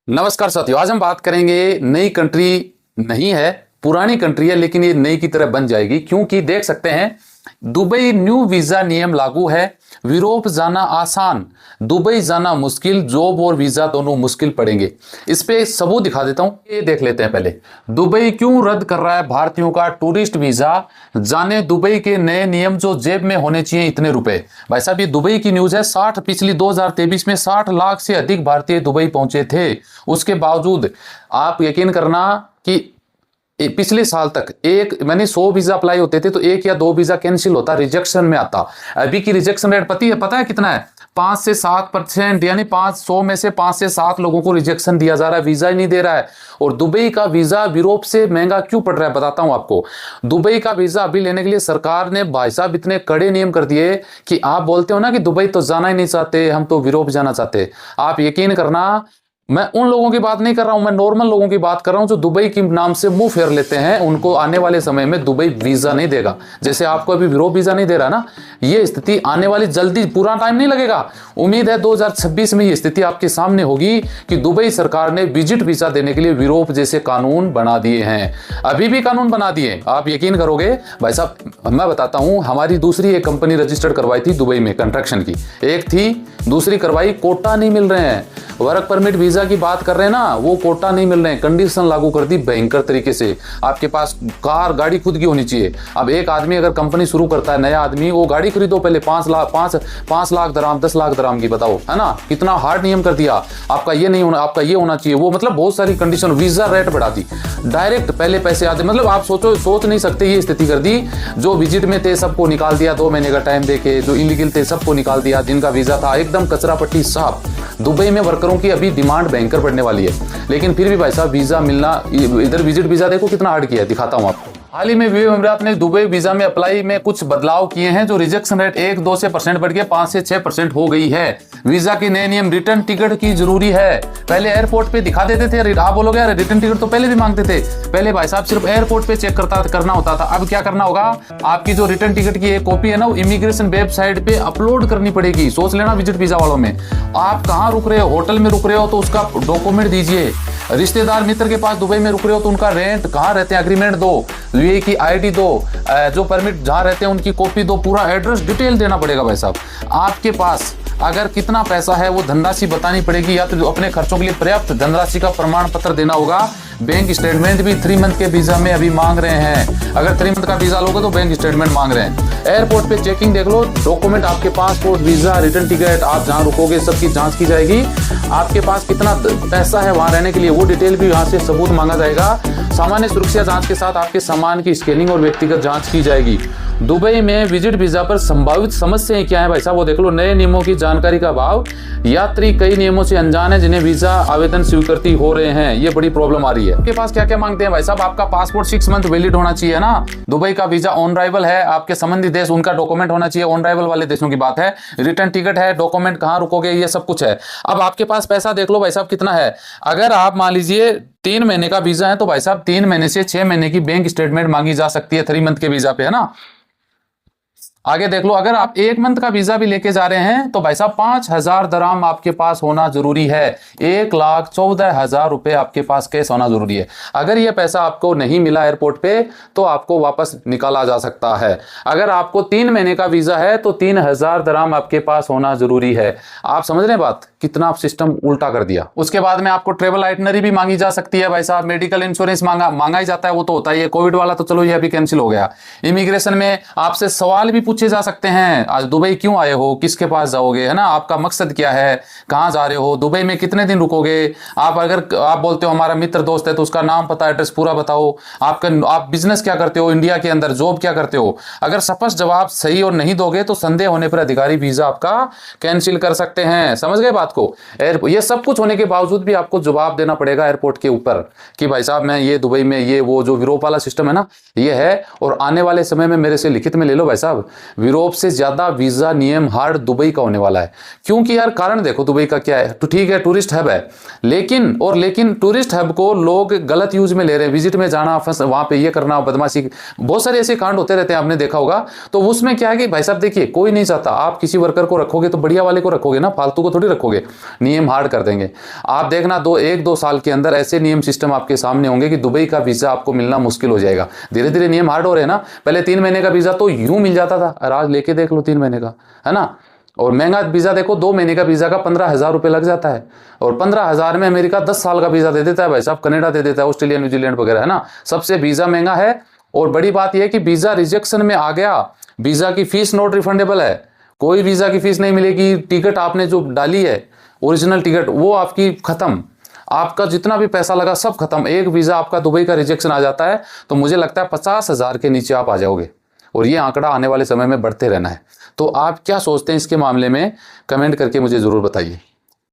नमस्कार साथियों, आज हम बात करेंगे नई कंट्री नहीं है, पुरानी कंट्री है, लेकिन ये नई की तरह बन जाएगी क्योंकि देख सकते हैं दुबई न्यू वीजा नियम लागू है। यूरोप जाना आसान, दुबई जाना मुश्किल, जॉब और वीजा दोनों मुश्किल पड़ेंगे। इस पे सबूत दिखा देता हूं, ये देख लेते हैं। पहले दुबई क्यों रद्द कर रहा है भारतीयों का टूरिस्ट वीजा, जाने दुबई के नए नियम जो जेब में होने चाहिए इतने रुपए। भाई साहब ये दुबई की न्यूज है। पिछली 2023 में 60 लाख से अधिक भारतीय दुबई पहुंचे थे। उसके बावजूद आप यकीन करना कि पिछले साल तक मैंने 100 वीजा अप्लाई होते थे तो 1 या 2 वीजा कैंसिल होता, रिजेक्शन में आता। अभी की रिजेक्शन रेट पता है कितना है? 5 से 7%, यानी 500 में से 5 से 7 लोगों को रिजेक्शन दिया जा रहा है, वीजा ही नहीं दे रहा है। और दुबई का वीजा यूरोप से महंगा क्यों पड़ रहा है बताता हूं आपको। दुबई का वीजा अभी लेने के लिए सरकार ने भाई साहब इतने कड़े नियम कर दिए कि आप बोलते हो ना कि दुबई तो जाना ही नहीं चाहते, हम तो यूरोप जाना चाहते। आप यकीन करना, मैं उन लोगों की बात नहीं कर रहा हूं, मैं नॉर्मल लोगों की बात कर रहा हूं जो दुबई के नाम से मुंह फेर लेते हैं। उनको आने वाले समय में दुबई वीजा नहीं देगा, जैसे आपको अभी यूरोप वीजा नहीं दे रहा ना। ये स्थिति आने वाली जल्दी, पूरा टाइम नहीं लगेगा। उम्मीद है 2026 में ये स्थिति आपके सामने होगी कि दुबई सरकार ने विजिट वीजा देने के लिए यूरोप जैसे कानून बना दिए हैं। अभी भी कानून बना दिए, आप यकीन करोगे भाई साहब। मैं बताता हूं, हमारी दूसरी एक कंपनी रजिस्टर्ड करवाई थी दुबई में कंस्ट्रक्शन की, एक थी, दूसरी करवाई, कोटा नहीं मिल रहे हैं। वर्क परमिट वीजा की बात कर रहे हैं ना, वो कोटा नहीं मिल रहे हैं। कंडीशन लागू कर दी भयंकर तरीके से। आपके पास कार गाड़ी खुद की होनी चाहिए। अब एक आदमी अगर कंपनी शुरू करता है, नया आदमी, वो गाड़ी खरीदो पहले 5 लाख दराम, 10 लाख दराम की, बताओ है ना, कितना हार्ड नियम कर दिया। आपका ये नहीं होना, आपका ये होना चाहिए, वो मतलब बहुत सारी कंडीशन, वीजा रेट बढ़ा दी डायरेक्ट, पहले पैसे आते, मतलब आप सोच नहीं सकते ये स्थिति कर दी। जो विजिट में थे सबको निकाल दिया 2 महीने का टाइम देके, जो इलीगल थे सबको निकाल दिया, जिनका वीजा था एकदम कचरा पट्टी साफ। दुबई में वर्करों की अभी डिमांड भयंकर बढ़ने वाली है, लेकिन फिर भी भाई साहब वीजा मिलना, इधर विजिट वीजा देखो कितना हार्ड किया है, दिखाता हूं आपको। हाल ही में यूएई अमीरात ने दुबई वीजा में अप्लाई में कुछ बदलाव किए हैं, जो रिजेक्शन रेट 1-2% बढ़ के 5 से 6% हो गई है। वीजा के नए नियम, रिटर्न टिकट की जरूरी है। पहले एयरपोर्ट पे दिखा देते थे, आप बोलोगे यार रिटर्न टिकट तो पहले भी मांगते थे। पहले भाई साहब सिर्फ एयरपोर्ट पे चेक करना होता था। अब क्या करना होगा, आपकी जो रिटर्न टिकट की एक कॉपी है ना, वो इमिग्रेशन वेबसाइट पे अपलोड करनी पड़ेगी। सोच लेना विजिट वीजा वालों में, आप कहाँ रुक रहे हो, होटल में रुक रहे हो तो उसका डॉक्यूमेंट दीजिए। रिश्तेदार मित्र के पास दुबई में रुक रहे हो तो उनका रेंट, कहाँ रहते हैं, एग्रीमेंट दो, यूएई की आईडी दो, जो परमिट जहाँ रहते हैं उनकी कॉपी दो, पूरा एड्रेस डिटेल देना पड़ेगा भाई साहब। आपके पास अगर कितना पैसा है वो धनराशि बतानी पड़ेगी, या तो अपने खर्चों के लिए पर्याप्त धनराशि का प्रमाण पत्र देना होगा। बैंक स्टेटमेंट भी 3 मंथ के वीजा में अभी मांग रहे हैं। अगर 3 मंथ का वीजा लोगे तो बैंक स्टेटमेंट मांग रहे हैं। एयरपोर्ट पे चेकिंग देख लो, डॉक्यूमेंट आपके पासपोर्ट, वीजा, रिटर्न टिकट, आप जहाँ रुकोगे सबकी जांच की जाएगी। आपके पास कितना पैसा है वहां रहने के लिए वो डिटेल भी यहाँ से सबूत मांगा जाएगा। सामान्य सुरक्षा जांच के साथ आपके सामान की स्कैनिंग और व्यक्तिगत जांच की जाएगी। दुबई में विजिट वीजा पर संभावित समस्याएं क्या है भाई साहब, वो देख लो। नए नियमों की जानकारी का अभाव, यात्री कई नियमों से अनजान है जिन्हें वीजा आवेदन स्वीकृति हो रहे हैं, ये बड़ी प्रॉब्लम आ रही है। आपके पास क्या क्या मांगते हैं भाई साहब, आपका पासपोर्ट 6 मंथ वैलिड होना चाहिए ना। दुबई का वीजा ऑन अराइवल है, आपके संबंधित देश उनका डॉक्यूमेंट होना चाहिए, ऑन अराइवल वाले देशों की बात है। रिटर्न टिकट है, डॉक्यूमेंट कहाँ रुकोगे, ये सब कुछ है। अब आपके पास पैसा देख लो भाई साहब कितना है। अगर आप मान लीजिए 3 महीने का वीजा है तो भाई साहब 3 महीने से 6 महीने की बैंक स्टेटमेंट मांगी जा सकती है 3 मंथ के वीजा पे, है ना। आगे देख लो, अगर आप 1 मंथ का वीजा भी लेके जा रहे हैं तो भाई साहब 5,000 दराम आपके पास होना जरूरी है। 1,14,000 रुपए आपके पास कैश होना जरूरी है। अगर ये पैसा आपको नहीं मिला एयरपोर्ट पे तो आपको वापस निकाला जा सकता है। अगर आपको 3 महीने का वीजा है तो 3,000 दराम आपके पास होना जरूरी है। आप समझ रहे हैं बात, कितना सिस्टम उल्टा कर दिया। उसके बाद में आपको ट्रेवल आइटनरी भी मांगी जा सकती है भाई साहब। मेडिकल इंश्योरेंस मांगा ही जाता है, वो तो होता ही है। कोविड वाला तो चलो ये अभी कैंसिल हो गया। इमिग्रेशन में आपसे सवाल भी पूछे जा सकते हैं, आज दुबई क्यों आए हो, किसके पास जाओगे, है ना, आपका मकसद क्या है, कहाँ जा रहे हो, दुबई में कितने दिन रुकोगे। अगर आप बोलते हो हमारा मित्र दोस्त है तो उसका नाम पता एड्रेस पूरा बताओ। आप बिजनेस क्या करते हो इंडिया के अंदर, जॉब क्या करते हो। अगर स्पष्ट जवाब सही और नहीं दोगे तो संदेह होने पर अधिकारी वीजा आपका कैंसिल कर सकते हैं। समझ गए बात को। ये सब कुछ होने के बावजूद भी आपको जवाब देना पड़ेगा एयरपोर्ट के ऊपर कि भाई साहब मैं ये दुबई में, ये वो जो यूरोप वाला सिस्टम है ना ये है, और आने वाले समय में मेरे से लिखित में ले लो भाई साहब, यूरोप से ज्यादा वीजा नियम हार्ड दुबई का होने वाला है। क्योंकि यार कारण देखो दुबई का क्या है, तो ठीक है टूरिस्ट हब है, लेकिन टूरिस्ट हब को लोग गलत यूज में ले रहे हैं। विजिट में जाना, वहां पे ये करना, बदमाशी, बहुत सारे ऐसे कांड होते रहते हैं, आपने देखा होगा। तो उसमें क्या है कि भाई साहब देखिए, कोई नहीं चाहता, आप किसी वर्कर को रखोगे तो बढ़िया वाले को रखोगे ना, फालतू को थोड़ी रखोगे। होंगे, नियम हार्ड कर देंगे। आप देखना 1-2 साल के अंदर ऐसे नियम सिस्टम आपके सामने होंगे कि दुबई का वीज़ा आपको मिलना मुश्किल हो जाएगा। धीरे धीरे नियम हार्ड हो रहे हैं ना, पहले 3 महीने का वीज़ा तो यूं मिल जाता था, और आज लेके देख लो 3 महीने का, है ना। और महंगा वीज़ा देखो, 2 महीने का वीज़ा का 15,000 रुपये लग जाता है, और 15,000 में अमेरिका 10 साल का वीज़ा दे देता है भाई साहब, कनाडा दे देता है, ऑस्ट्रेलिया न्यूजीलैंड वगैरह, है ना। सबसे वीज़ा महंगा है। और बड़ी बात यह है कि वीज़ा रिजेक्शन में आ गया, वीज़ा की फीस नॉट रिफंडेबल है, कोई वीज़ा की फीस नहीं मिलेगी। टिकट आपने जो डाली है ओरिजिनल टिकट, वो आपकी खत्म, आपका जितना भी पैसा लगा सब खत्म। एक वीज़ा आपका दुबई का रिजेक्शन आ जाता है तो मुझे लगता है 50,000 के नीचे आप आ जाओगे, और ये आंकड़ा आने वाले समय में बढ़ते रहना है। तो आप क्या सोचते हैं इसके मामले में, कमेंट करके मुझे ज़रूर बताइए।